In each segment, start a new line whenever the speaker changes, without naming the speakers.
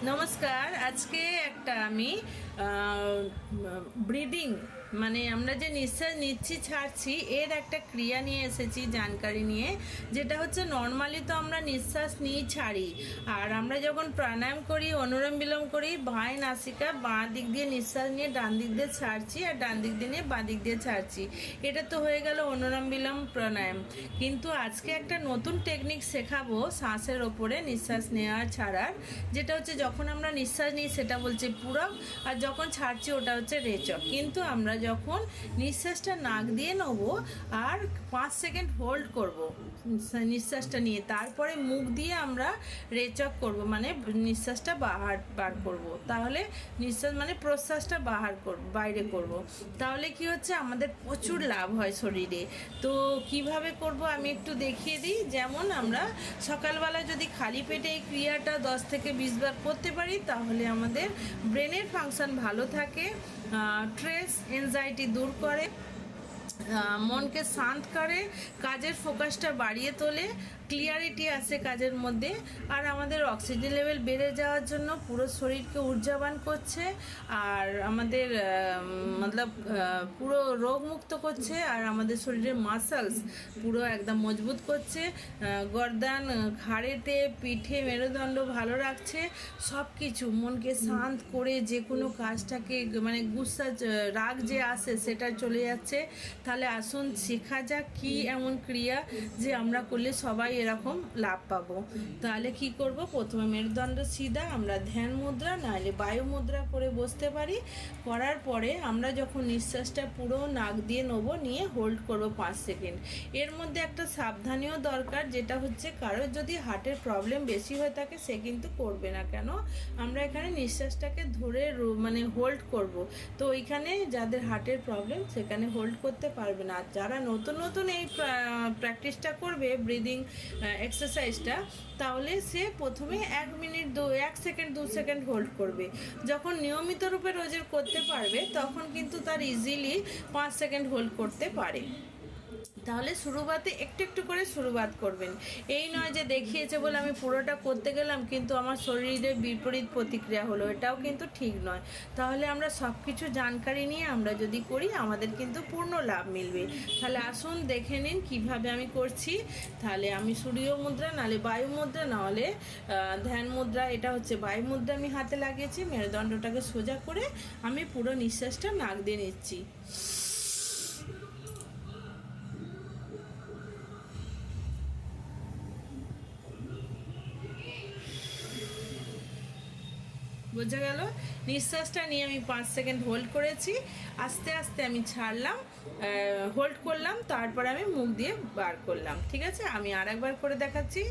নমস্কার। আজকে একটা আমি ব্রিদিং মানে আমরা যে নিঃশ্বাস নিচ্ছি ছাড়ছি এর একটা ক্রিয়া নিয়ে এসেছি, জানকারি নিয়ে। যেটা হচ্ছে নর্মালি তো আমরা নিঃশ্বাস নিই ছাড়ি, আর আমরা যখন প্রাণায়াম করি, অনুলোম বিলোম করি, বাঁয় নাসিকা বাঁ দিক দিয়ে নিঃশ্বাস নিয়ে ডান দিক দিয়ে ছাড়ছি, আর ডান দিক দিয়ে নিয়ে বাঁ দিক দিয়ে ছাড়ছি। এটা তো হয়ে গেল অনুলোম বিলোম প্রাণায়াম। কিন্তু আজকে একটা নতুন টেকনিক শেখাবো শ্বাসের ওপরে নিঃশ্বাস নেওয়া ছাড়ার, যেটা হচ্ছে যখন আমরা নিঃশ্বাস নিই সেটা বলছে পূরক, আর যখন ছাড়ছি ওটা হচ্ছে রেচক। কিন্তু আমরা যখন নিঃশ্বাসটা নাক দিয়ে নেব আর 5 সেকেন্ড হোল্ড করব নিঃশ্বাসটা নিয়ে, তারপরে মুখ দিয়ে আমরা রেচক করব, মানে নিঃশ্বাসটা বার করব। তাহলে নিঃশ্বাস মানে প্রশ্বাসটা বাইরে করব। তাহলে কি হচ্ছে, আমাদের প্রচুর লাভ হয় শরীরে। তো কিভাবে করব আমি একটু দেখিয়ে দিই। যেমন আমরা সকালবেলা যদি খালি পেটে এই ক্রিয়াটা 10 থেকে 20 বার করতে পারি, তাহলে আমাদের ব্রেনের ফাংশন ভালো থাকে, স্ট্রেস এনজাইটি দূর করে, মনকে শান্ত করে, কাজের ফোকাসটা বাড়িয়ে তোলে, ক্লিয়ারিটি আসে কাজের মধ্যে, আর আমাদের অক্সিজেন লেভেল বেড়ে যাওয়ার জন্য পুরো শরীরকে ঊর্জাবান করছে, আর আমাদের মতলব পুরো রোগমুক্ত করছে, আর আমাদের শরীরের মাসলস পুরো একদম মজবুত করছে, গর্দান ঘাড়েতে পিঠে মেরুদণ্ড ভালো রাখছে, সব কিছু মনকে শান্ত করে যে কোনো কাজটাকে মানে গুসা রাগ যে আসে সেটা চলে যাচ্ছে। তাহলে আসুন শেখা যাক কি এমন ক্রিয়া যে আমরা করলে সবাই এরকম লাভ পাবো। তাহলে কি করব, প্রথমে মেরুদণ্ড সিধা, আমরা ধ্যান মুদ্রা নাহলে বায়ু মুদ্রা করে বসতে পারি। করার পরে আমরা যখন নিঃশ্বাসটা পুরো নাক দিয়ে নেবো, নিয়ে হোল্ড করব 5 সেকেন্ড। এর মধ্যে একটা সাবধানীও দরকার, যেটা হচ্ছে কারোর যদি হার্টের প্রবলেম বেশি হয়ে থাকে সে কিন্তু করবে না। কেন, আমরা এখানে নিঃশ্বাসটাকে ধরে মানে হোল্ড করব। তো ওইখানে যাদের হার্টের প্রবলেম সেখানে হোল্ড করতে পারবে না। আর যারা নতুন নতুন এই প্র্যাকটিসটা করবে ব্রিদিং এক্সারসাইজটা, তাহলে সে প্রথমে 1 সেকেন্ড 2 সেকেন্ড হোল্ড করবে। যখন নিয়মিত রূপে রোজের করতে পারবে তখন কিন্তু তার ইজিলি 5 সেকেন্ড হোল্ড করতে পারে। তাহলে শুরুবাতে একটু একটু করে শুরুবাত করবেন। এই নয় যে দেখিয়েছে বলে আমি পুরোটা করতে গেলাম কিন্তু আমার শরীরে বিপরীত প্রতিক্রিয়া হলো, এটাও কিন্তু ঠিক নয়। তাহলে আমরা সব কিছু জানকারি নিয়ে আমরা যদি করি আমাদের কিন্তু পূর্ণ লাভ মিলবে। তাহলে আসুন দেখে নিন কিভাবে আমি করছি। তাহলে আমি সূর্য মুদ্রা নাহলে বায়ু মুদ্রা নাহলে ধ্যান মুদ্রা, এটা হচ্ছে বায়ু মুদ্রা আমি হাতে লাগিয়েছি। মেরুদণ্ডটাকে সোজা করে আমি পুরো নিঃশ্বাসটা নাক দিয়ে নিচ্ছি। বোঝা গেল? নিঃশ্বাসটা নিয়ে আমি 5 সেকেন্ড হোল্ড করেছি, আস্তে আস্তে আমি ছাড়লাম, হোল্ড করলাম, তারপর আমি মুখ দিয়ে বার করলাম। ঠিক আছে, আমি আরেকবার করে দেখাচ্ছি।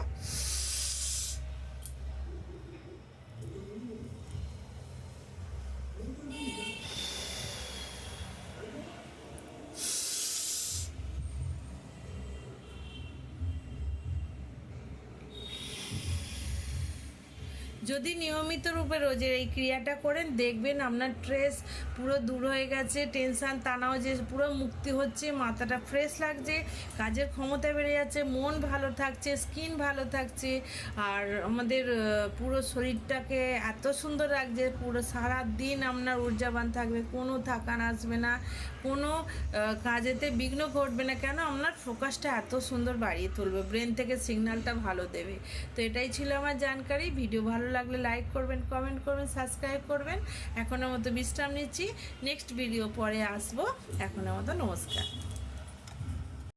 যদি নিয়মিত রূপে রোজের এই ক্রিয়াটা করেন, দেখবেন আপনার স্ট্রেস পুরো দূর হয়ে গেছে, টেনশান তানাও যে পুরো মুক্তি হচ্ছে, মাথাটা ফ্রেশ লাগছে, কাজের ক্ষমতা বেড়ে যাচ্ছে, মন ভালো থাকছে, স্কিন ভালো থাকছে, আর আমাদের পুরো শরীরটাকে এত সুন্দর লাগছে, পুরো সারা দিন আপনার ঊর্জাবান থাকবে, কোনো থাকান আসবে না, কোনো কাজেতে বিঘ্ন ঘটবে না। কেন, আপনার ফোকাসটা এত সুন্দর বাড়িয়ে তুলবে, ব্রেন থেকে সিগন্যালটা ভালো দেবে। তো এটাই ছিল আমার জানকারি। ভিডিও ভালো লাগলে লাইক করবেন, কমেন্ট করবেন, সাবস্ক্রাইব করবেন। এখনের মতো বিশ্রাম নিচ্ছি, নেক্সট ভিডিও পরে আসবো। এখনের মতো নমস্কার।